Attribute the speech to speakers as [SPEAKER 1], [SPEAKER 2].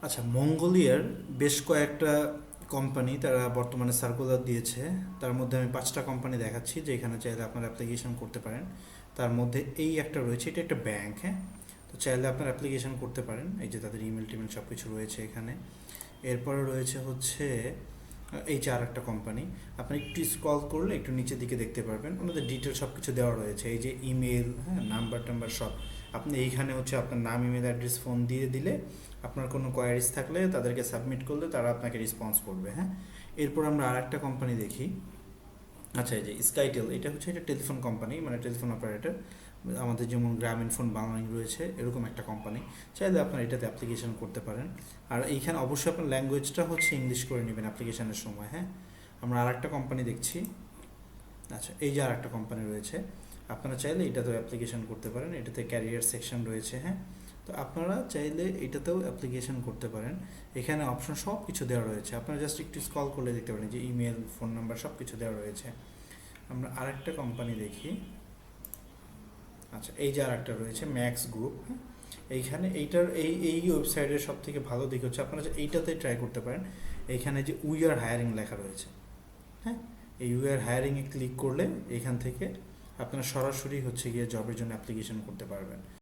[SPEAKER 1] আচ্ছা, মঙ্গোলিয়ার বেশ কয়েকটা কোম্পানি তারা বর্তমানে সার্কুলার দিয়েছে। তার মধ্যে আমি 5টা কোম্পানি দেখাচ্ছি যেখানে চাইলে আপনারা অ্যাপ্লিকেশন করতে পারেন। তার মধ্যে এই একটা রয়েছে, এটা একটা ব্যাংক, হ্যাঁ। তো চাইলে আপনারা অ্যাপ্লিকেশন করতে পারেন, এই যে তাদের ইমেল টিমেল সব কিছু রয়েছে এখানে। এরপরে রয়েছে হচ্ছে এই যে আর একটা কোম্পানি। আপনি একটু স্ক্রল করলে একটু নিচের দিকে দেখতে পারবেন ওনাদের ডিটেল সব কিছু দেওয়া রয়েছে, এই যে ইমেল, হ্যাঁ, নাম্বার টাম্বার সব। আপনি এইখানে হচ্ছে আপনার নাম, ইমেল অ্যাড্রেস, ফোন দিয়ে দিলে আপনার কোনো কোয়ারিজ থাকলে তাদেরকে সাবমিট করলে তারা আপনাকে রেসপন্স করবে, হ্যাঁ। এরপর আমরা আর একটা কোম্পানি দেখি। আচ্ছা, এই যে স্কাইটেল, এটা হচ্ছে এটা টেলিফোন কোম্পানি, মানে টেলিফোন অপারেটর। আমাদের যেমন গ্রামীণ ফোন বাংলালিংক রয়েছে, এরকম একটা কোম্পানি। চাইলে আপনার এটাতে অ্যাপ্লিকেশন করতে পারেন। আর এইখানে অবশ্যই আপনার ল্যাঙ্গুয়েজটা হচ্ছে ইংলিশ করে নেবেন অ্যাপ্লিকেশনের সময়, হ্যাঁ। আমরা আর একটা কোম্পানি দেখছি। আচ্ছা, এই যে আর একটা কোম্পানি রয়েছে, আপনারা চাইলে এটাতেও অ্যাপ্লিকেশন করতে পারেন। এটাতে ক্যারিয়ার সেকশন রয়েছে, হ্যাঁ। তো আপনারা চাইলে এটাতেও অ্যাপ্লিকেশন করতে পারেন। এখানে অপশন সব কিছু দেওয়া রয়েছে, আপনারা জাস্ট একটু স্ক্রল করলে দেখতে পারেন যে ইমেল, ফোন নাম্বার সব কিছু দেওয়া রয়েছে। আমরা আরেকটা কোম্পানি দেখি। আচ্ছা, এই যে আরেকটা রয়েছে ম্যাক্স গ্রুপ, হ্যাঁ। এইখানে এইটার এই ওয়েবসাইটের সব থেকে ভালো দিক হচ্ছে আপনারা এইটাতে ট্রাই করতে পারেন। এইখানে যে উই আর হায়ারিং লেখা রয়েছে, হ্যাঁ। এই উই আর হায়ারিংয়ে ক্লিক করলে এখান থেকে আপনারা সরাসরি হচ্ছে গিয়ে জবের জন্য অ্যাপ্লিকেশন করতে পারবেন।